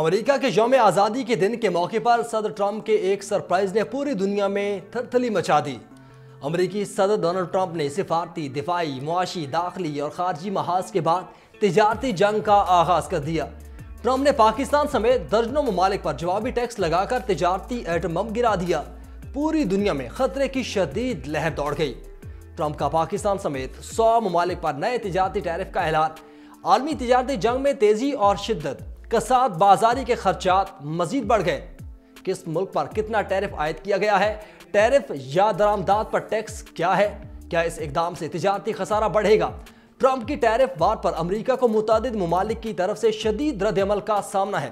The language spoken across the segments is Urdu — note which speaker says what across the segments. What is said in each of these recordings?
Speaker 1: امریکہ کے یوم آزادی کے دن کے موقع پر صدر ٹرمپ کے ایک سرپرائز نے پوری دنیا میں تھرتھلی مچا دی۔ امریکی صدر ڈونلڈ ٹرمپ نے سفارتی، دفاعی، معاشی، داخلی اور خارجی محاذ کے بعد تجارتی جنگ کا آغاز کر دیا۔ ٹرمپ نے پاکستان سمیت درجنوں ممالک پر جوابی ٹیکس لگا کر تجارتی ایٹم بم گرا دیا۔ پوری دنیا میں خطرے کی شدید لہر دوڑ گئی۔ ٹرمپ کا پاکستان سمیت 100 ممالک پر نئے تجارتی ٹیرف کا اعلان۔ عالمی تجارتی جنگ میں تیزی اور شدت، کساد بازاری کے خرچات مزید بڑھ گئے۔ کس ملک پر کتنا ٹیرف عائد کیا گیا ہے؟ ٹیرف یا درآمدات پر ٹیکس کیا ہے؟ کیا اس اقدام سے تجارتی خسارہ بڑھے گا؟ ٹرمپ کی ٹیرف وار پر امریکہ کو متعدد ممالک کی طرف سے شدید رد عمل کا سامنا ہے۔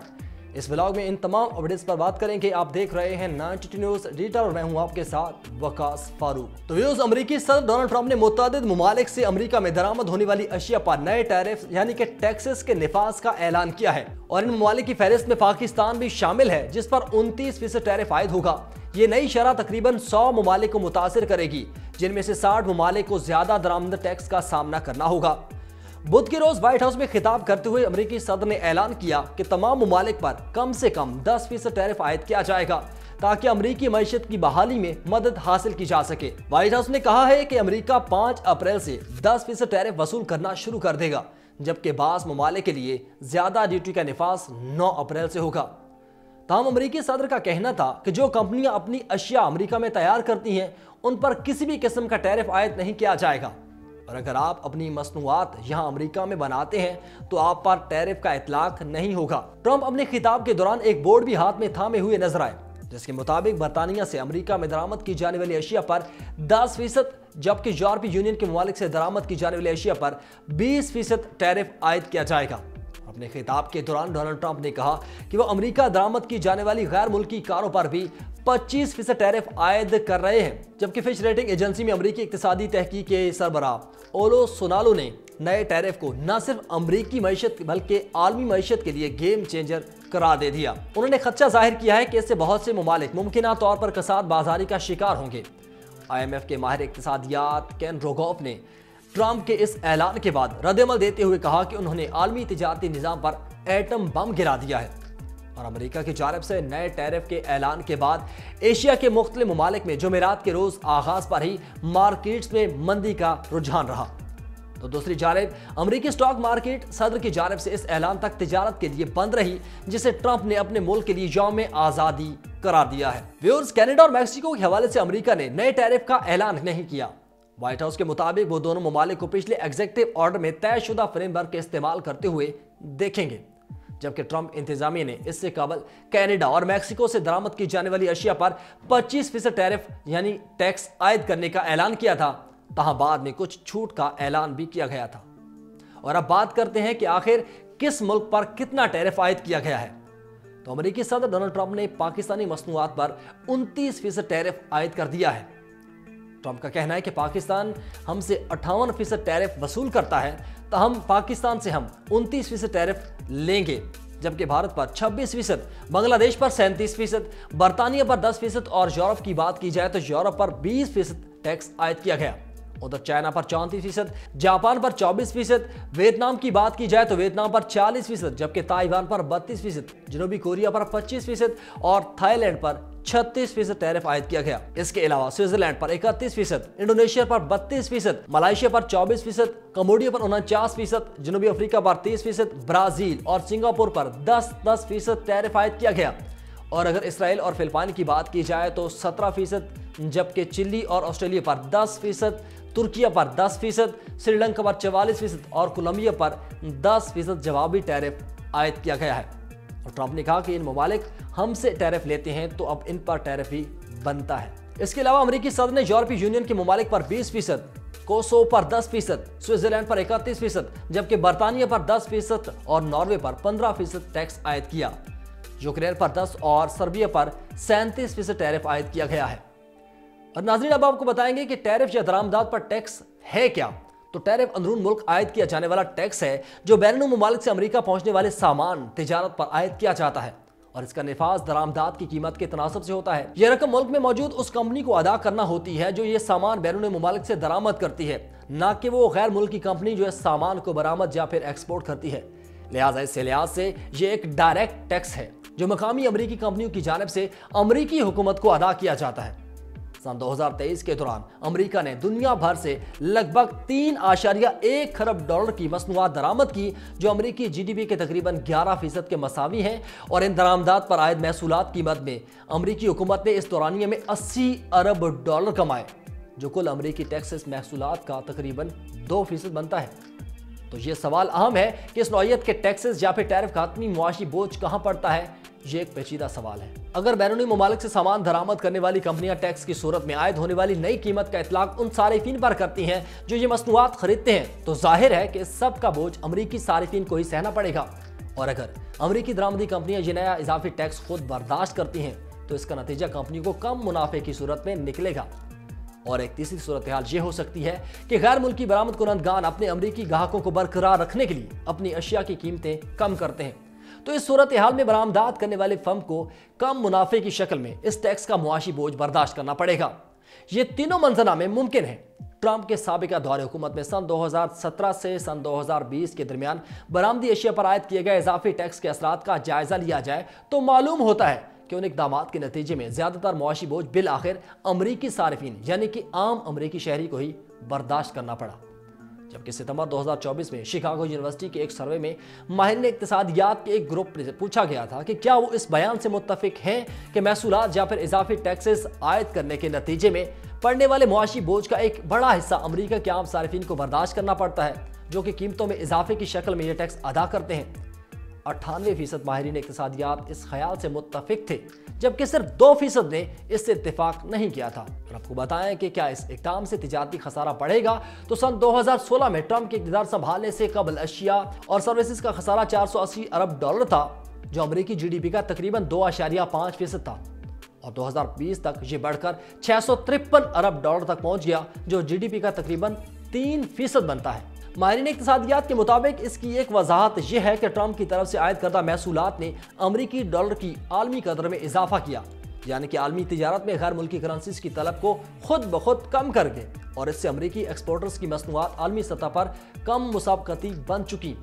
Speaker 1: اس ولاگ میں ان تمام اپڈیٹس پر بات کریں گے۔ آپ دیکھ رہے ہیں 92 نیوز ڈیجیٹل اور میں ہوں آپ کے ساتھ وقاص فاروق۔ تو ویوز، امریکی صدر ڈونلڈ ٹرمپ نے متعدد ممالک سے امریکہ میں درآمد ہونے والی اشیاء پر نئے ٹیرف یعنی کہ ٹیکسز کے نفاذ کا اعلان کیا ہے، اور ان ممالک کی فہرست میں پاکستان بھی شامل ہے جس پر 29% ٹیرف عائد ہوگا۔ یہ نئی شرح تقریباً 100 ممالک کو متاثر کرے گی، جن میں سے 60 ممالک کو زیادہ درآمد ٹیکس کا سامنا کرنا ہوگا۔ بدھ کے روز وائٹ ہاؤس میں خطاب کرتے ہوئے امریکی صدر نے اعلان کیا کہ تمام ممالک پر کم سے کم 10% ٹیرف عائد کیا جائے گا تاکہ امریکی معیشت کی بحالی میں مدد حاصل کی جا سکے۔ وائٹ ہاؤس نے کہا ہے کہ امریکہ 5 اپریل سے 10% ٹیرف وصول کرنا شروع کر دے گا، جبکہ بعض ممالک کے لیے زیادہ ڈیوٹی کا نفاذ 9 اپریل سے ہوگا۔ تاہم امریکی صدر کا کہنا تھا کہ جو کمپنیاں اپنی اشیاء امریکہ میں تیار کرتی ہیں ان پر کسی بھی قسم کا ٹیرف عائد نہیں کیا جائے گا، اور اگر آپ اپنی مصنوعات یہاں امریکہ میں بناتے ہیں تو آپ پر ٹیرف کا اطلاق نہیں ہوگا۔ ٹرمپ اپنے خطاب کے دوران ایک بورڈ بھی ہاتھ میں تھامے ہوئے نظر آئے، جس کے مطابق برطانیہ سے امریکہ میں درآمد کی جانے والی اشیاء پر 10%، جبکہ یورپی یونین کے ممالک سے درآمد کی جانے والی اشیاء پر 20% ٹیرف عائد کیا جائے گا۔ اپنے خطاب کے دوران ڈونلڈ ٹرمپ نے کہا کہ وہ امریکہ درآمد کی جانے والی غیر ملکی کاروں پر بھی 25% ٹیرف عائد کر رہے ہیں، جبکہ فچ ریٹنگ ایجنسی میں امریکی اقتصادی تحقیق کے سربراہ اولو سونالو نے نئے ٹیرف کو نہ صرف امریکی معیشت بلکہ عالمی معیشت کے لیے گیم چینجر قرار دے دیا۔ انہوں نے خدشہ ظاہر کیا ہے کہ اس سے بہت سے ممالک ممکنہ طور پر کساد بازاری کا شکار ہوں گے۔ IMF کے ماہر اقتصادیات کین روگوف نے ٹرمپ کے اس اعلان کے بعد رد عمل دیتے ہوئے کہا کہ انہوں نے عالمی تجارتی نظام پر ایٹم بم گرا دیا ہے، اور امریکہ کی جانب سے نئے ٹیرف کے اعلان کے بعد ایشیا کے مختلف ممالک میں جمعرات کے روز آغاز پر ہی مارکیٹس میں مندی کا رجحان رہا۔ تو دوسری جانب امریکی سٹاک مارکیٹ صدر کی جانب سے اس اعلان تک تجارت کے لیے بند رہی، جسے ٹرمپ نے اپنے ملک کے لیے یوم آزادی قرار دیا ہے۔ ویورز، کینیڈا اور میکسیکو کے حوالے سے امریکہ نے نئے ٹیرف کا اعلان نہیں کیا۔ وائٹ ہاؤس کے مطابق وہ دونوں ممالک کو پچھلے ایگزیکٹو آرڈر میں طے شدہ فریم ورک کے استعمال کرتے ہوئے دیکھیں گے، جبکہ ٹرمپ انتظامیہ نے اس سے قبل کینیڈا اور میکسیکو سے درآمد کی جانے والی اشیاء پر 25% ٹیرف یعنی ٹیکس عائد کرنے کا اعلان کیا تھا، تاہم بعد میں کچھ چھوٹ کا اعلان بھی کیا گیا تھا۔ اور اب بات کرتے ہیں کہ آخر کس ملک پر کتنا ٹیرف عائد کیا گیا ہے۔ تو امریکی صدر ڈونلڈ ٹرمپ نے پاکستانی مصنوعات پر 29% ٹیرف عائد کر دیا ہے۔ ٹرمپ کا کہنا ہے کہ پاکستان ہم سے 58% ٹیرف وصول کرتا ہے، تاہم پاکستان سے ہم 29% ٹیرف لیں گے، جبکہ بھارت پر 26%، بنگلہ دیش پر 37%، برطانیہ پر 10% اور یورپ کی بات کی جائے تو یورپ پر 20% ٹیکس عائد کیا گیا۔ ادھر چائنا پر 34%، جاپان پر 24%، ویتنام کی بات کی جائے تو ویتنام پر 40%، جبکہ تائیوان پر 32%، جنوبی کوریا پر 25% اور تھائی لینڈ پر 36% ٹیرف عائد کیا گیا۔ اس کے علاوہ سوئٹزرلینڈ پر 31%، انڈونیشیا پر 32%، ملائیشیا پر 24%، کمبوڈیا پر 49%، جنوبی افریقہ پر 30%، برازیل اور سنگاپور پر 10% ٹیرف عائد کیا گیا۔ اور اگر اسرائیل اور فلپائن کی بات کی جائے تو 17%، جبکہ چلی اور آسٹریلیا پر 10%، ترکیہ پر 10%، سری لنکا پر 44% اور کولمبیا پر 10% جوابی ٹیرف عائد کیا گیا ہے۔ اور ٹرمپ نے کہا کہ ان ممالک ہم سے ٹیرف لیتے ہیں تو اب ان پر ٹیرف بھی بنتا ہے۔ اس کے علاوہ امریکی صدر نے یورپی یونین کے ممالک پر 20%، کوسوو پر 10%، سوئٹزرلینڈ پر 31%، جبکہ برطانیہ پر 10% اور ناروے پر 15% ٹیکس عائد کیا۔ یوکرین پر 10 اور سربیا پر 37% ٹیرف عائد کیا گیا ہے۔ اور ناظرین، اب آپ کو بتائیں گے کہ ٹیرف یا درآمدات پر ٹیکس ہے کیا۔ تو ٹیرف اندرون ملک عائد کیا جانے والا ٹیکس ہے جو بیرون ممالک سے امریکہ پہنچنے والے سامان تجارت پر عائد کیا جاتا ہے، اور اس کا نفاذ درآمدات کی قیمت کے تناسب سے ہوتا ہے۔ یہ رقم ملک میں موجود اس کمپنی کو ادا کرنا ہوتی ہے جو یہ سامان بیرون ممالک سے درآمد کرتی ہے، نہ کہ وہ غیر ملکی کمپنی جو اس سامان کو برآمد یا پھر ایکسپورٹ کرتی ہے۔ لہٰذا اس لحاظ سے یہ ایک ڈائریکٹ ٹیکس ہے جو مقامی امریکی کمپنیوں کی جانب سے امریکی حکومت کو ادا کیا جاتا ہے۔ سن 2023 کے دوران امریکہ نے دنیا بھر سے لگ بھگ 3.1 کھرب ڈالر کی مصنوعات درآمد کی، جو امریکی جی ڈی پی کے تقریباً 11% کے مساوی ہیں، اور ان درآمدات پر عائد محصولات قیمت میں امریکی حکومت نے اس دورانیے میں 80 ارب ڈالر کمائے، جو کل امریکی ٹیکسس محصولات کا تقریباً 2% بنتا ہے۔ تو یہ سوال اہم ہے کہ اس نوعیت کے ٹیکسز یا پھر ٹیرف کا حتمی معاشی بوجھ کہاں پڑتا ہے؟ یہ ایک پیچیدہ سوال ہے۔ اگر بیرونی ممالک سے سامان درآمد کرنے والی کمپنیاں ٹیکس کی صورت میں عائد ہونے والی نئی قیمت کا اطلاق ان صارفین پر کرتی ہیں جو یہ مصنوعات خریدتے ہیں، تو ظاہر ہے کہ اس سب کا بوجھ امریکی صارفین کو ہی سہنا پڑے گا۔ اور اگر امریکی درآمدی کمپنیاں یہ نیا اضافی ٹیکس خود برداشت کرتی ہیں تو اس کا نتیجہ کمپنی کو کم منافع کی صورت میں نکلے گا۔ اور ایک تیسری صورتحال یہ ہو سکتی ہے کہ غیر ملکی برآمد کنندگان اپنے امریکی گاہکوں کو برقرار رکھنے کے لیے اپنی اشیاء کی قیمتیں کم کرتے ہیں، تو اس صورتحال میں برآمدات کرنے والے فرم کو کم منافع کی شکل میں اس ٹیکس کا معاشی بوجھ برداشت کرنا پڑے گا۔ یہ تینوں منظرنامے ممکن ہیں۔ ٹرمپ کے سابقہ دور حکومت میں سن 2017 سے سن 2020 کے درمیان برآمدی اشیاء پر عائد کیے گئے اضافی ٹیکس کے اثرات کا جائزہ لیا جائے تو معلوم ہوتا ہے کہ ان اقدامات کے نتیجے میں زیادہ تر معاشی بوجھ بالآخر امریکی صارفین یعنی کہ عام امریکی شہری کو ہی برداشت کرنا پڑا۔ جبکہ ستمبر 2024 میں شکاگو یونیورسٹی کے ایک سروے میں ماہرین اقتصادیات کے ایک گروپ سے پوچھا گیا تھا کہ کیا وہ اس بیان سے متفق ہیں کہ محصولات یا پھر اضافی ٹیکسز عائد کرنے کے نتیجے میں پڑنے والے معاشی بوجھ کا ایک بڑا حصہ امریکہ کے عام صارفین کو برداشت کرنا پڑتا ہے، جو کہ قیمتوں میں اضافے کی شکل میں یہ ٹیکس ادا کرتے ہیں۔ 98% ماہرین اقتصادیات اس خیال سے متفق تھے، جبکہ صرف 2% نے اس سے اتفاق نہیں کیا تھا۔ اور آپ کو بتائیں کہ کیا اس اقدام سے تجارتی خسارہ بڑھے گا؟ تو سن 2016 میں ٹرمپ کے اقتدار سنبھالنے سے قبل اشیاء اور سروسز کا خسارہ 480 ارب ڈالر تھا، جو امریکی جی ڈی پی کا تقریباً 2.5% تھا، اور 2020 تک یہ بڑھ کر 653 ارب ڈالر تک پہنچ گیا، جو جی ڈی پی کا تقریباً 3% بنتا ہے۔ ماہرین اقتصادیات کے مطابق اس کی ایک وضاحت یہ ہے کہ ٹرمپ کی طرف سے عائد کردہ محصولات نے امریکی ڈالر کی عالمی قدر میں اضافہ کیا، یعنی کہ عالمی تجارت میں غیر ملکی کرنسیز کی طلب کو خود بخود کم کر گئے، اور اس سے امریکی ایکسپورٹرز کی مصنوعات عالمی سطح پر کم مسابقتی بن چکی۔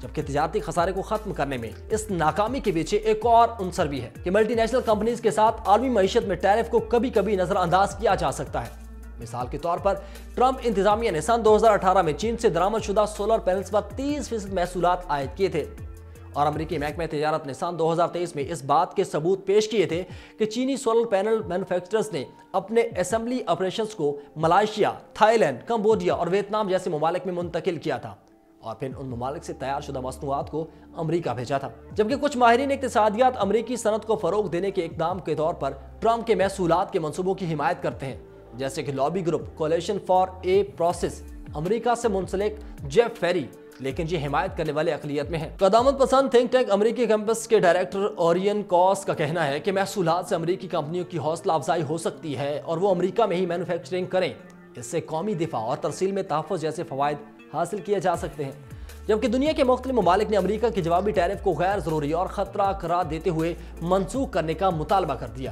Speaker 1: جبکہ تجارتی خسارے کو ختم کرنے میں اس ناکامی کے پیچھے ایک اور عنصر بھی ہے کہ ملٹی نیشنل کمپنیز کے ساتھ عالمی معیشت میں ٹیرف کو کبھی کبھی نظر انداز کیا جا سکتا ہے۔ مثال کے طور پر ٹرمپ انتظامیہ نے سن 2018 میں چین سے درآمد شدہ سولر پینلز پر 30% محصولات عائد کیے تھے، اور امریکی محکمہ تجارت نے سن 2023 میں اس بات کے ثبوت پیش کیے تھے کہ چینی سولر پینل مینوفیکچررز نے اپنے اسمبلی آپریشنز کو ملائیشیا، تھائی لینڈ، کمبوڈیا اور ویتنام جیسے ممالک میں منتقل کیا تھا، اور پھر ان ممالک سے تیار شدہ مصنوعات کو امریکہ بھیجا تھا۔ جبکہ کچھ ماہرین اقتصادیات امریکی صنعت کو فروغ دینے کے اقدام کے طور پر ٹرمپ کے محصولات کے منصوبوں کی حمایت کرتے ہیں، جیسے کہ lobby group coalition for a process, امریکہ سے منسلک جیف فیری، لیکن یہ حمایت کرنے والے اقلیت میں ہے۔ قدامت پسند تھنک ٹینک امریکی کیمپس کے ڈائریکٹر اورین کاس کا کہنا ہے کہ محصولات سے امریکی کمپنیوں کی حوصلہ افزائی ہو سکتی ہے اور وہ امریکہ میں ہی مینوفیکچرنگ کریں۔ اس سے قومی دفاع اور ترسیل میں تحفظ جیسے فوائد حاصل کیے جا سکتے ہیں۔ جبکہ دنیا کے مختلف ممالک نے امریکہ کے جوابی ٹیرف کو غیر ضروری اور خطرہ قرار دیتے ہوئے منسوخ کرنے کا مطالبہ کر دیا۔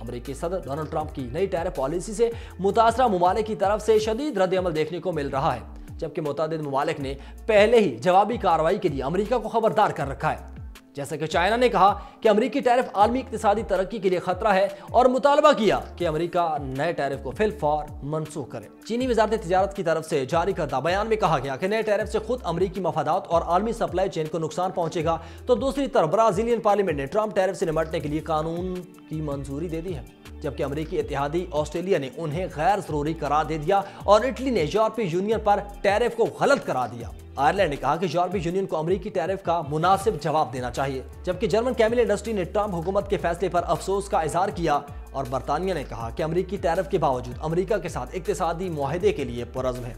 Speaker 1: امریکی صدر ڈونلڈ ٹرمپ کی نئی ٹیرف پالیسی سے متاثرہ ممالک کی طرف سے شدید رد عمل دیکھنے کو مل رہا ہے، جبکہ متعدد ممالک نے پہلے ہی جوابی کارروائی کے لیے امریکہ کو خبردار کر رکھا ہے۔ جیسا کہ چائنا نے کہا کہ امریکی ٹیرف عالمی اقتصادی ترقی کے لیے خطرہ ہے اور مطالبہ کیا کہ امریکہ نئے ٹیرف کو فی الفور منسوخ کرے۔ چینی وزارت تجارت کی طرف سے جاری کردہ بیان میں کہا گیا کہ نئے ٹیرف سے خود امریکی مفادات اور عالمی سپلائی چین کو نقصان پہنچے گا، تو دوسری طرف برازیلین پارلیمنٹ نے ٹرمپ ٹیرف سے نمٹنے کے لیے قانون کی منظوری دے دی ہے، جبکہ امریکی اتحادی آسٹریلیا نے انہیں غیر ضروری قرار دے دیا اور اٹلی نے یورپی یونین پر ٹیرف کو غلط قرار دیا۔ آئرلینڈ نے کہا کہ یورپی یونین کو امریکی ٹیرف کا مناسب جواب دینا چاہیے، جبکہ جرمن کیمل انڈسٹری نے ٹرمپ حکومت کے فیصلے پر افسوس کا اظہار کیا، اور برطانیہ نے کہا کہ امریکی ٹیرف کے باوجود امریکہ کے ساتھ اقتصادی معاہدے کے لیے پرعزم ہے۔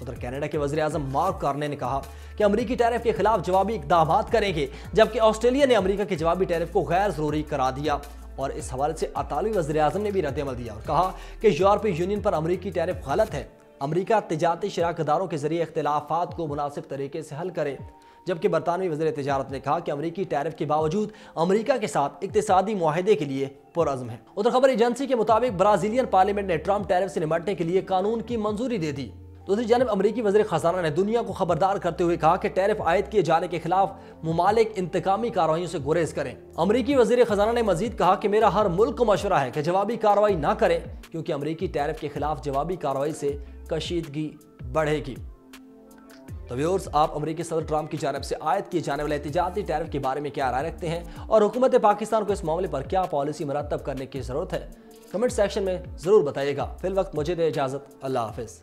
Speaker 1: ادھر کینیڈا کے وزیر اعظم مارک کارنے نے کہا کہ امریکی ٹیرف کے خلاف جوابی اقدامات کریں گے، جبکہ آسٹریلیا نے امریکہ کے جوابی ٹیرف کو غیر ضروری قرار دیا، اور اس حوالے سے اطالوی وزیر اعظم نے بھی رد عمل دیا اور کہا کہ یورپی یونین پر امریکی ٹیرف غلط ہے۔ امریکہ تجارتی شراکت داروں کے ذریعے اختلافات کو مناسب طریقے سے حل کرے، جبکہ برطانوی وزیر تجارت نے کہا کہ امریکی ٹیرف کے باوجود امریکہ کے ساتھ اقتصادی معاہدے کے لیے پرعزم ہے۔ ادھر خبر ایجنسی کے مطابق برازیلین پارلیمنٹ نے ٹرمپ ٹیرف سے نمٹنے کے لیے قانون کی منظوری دے دی۔ دوسری جانب امریکی وزیر خزانہ نے دنیا کو خبردار کرتے ہوئے کہا کہ ٹیرف عائد کیے جانے کے خلاف ممالک انتقامی کارروائیوں سے گریز کریں۔ امریکی وزیر خزانہ نے مزید کہا کہ میرا ہر ملک کو مشورہ ہے کہ جوابی کارروائی نہ کرے، کیونکہ امریکی ٹیرف کے خلاف جوابی کارروائی سے کشیدگی بڑھے گی۔ تو ویورز، آپ امریکی صدر ٹرمپ کی جانب سے عائد کیے جانے والے تجارتی ٹیرف کے بارے میں کیا رائے رکھتے ہیں، اور حکومت پاکستان کو اس معاملے پر کیا پالیسی مرتب کرنے کی ضرورت ہے؟ کمنٹ سیکشن میں ضرور بتائیے گا۔ فی الوقت مجھے دے اجازت، اللہ حافظ۔